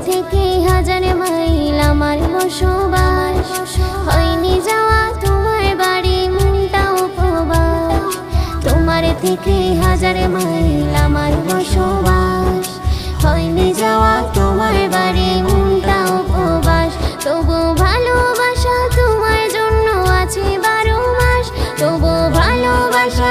থেকে হাজার মাইল আমার বসবাস, হয়নি যাওয়া তোমার বাড়ি মনটা উপবাস। তোমার থেকে হাজার মাইল আমার বসবাস, হয়নি যাওয়া তোমার বাড়ি মনটা উপবাস। তবু ভালোবাসা তোমার জন্য আছে 12 মাস, তবু ভালোবাসা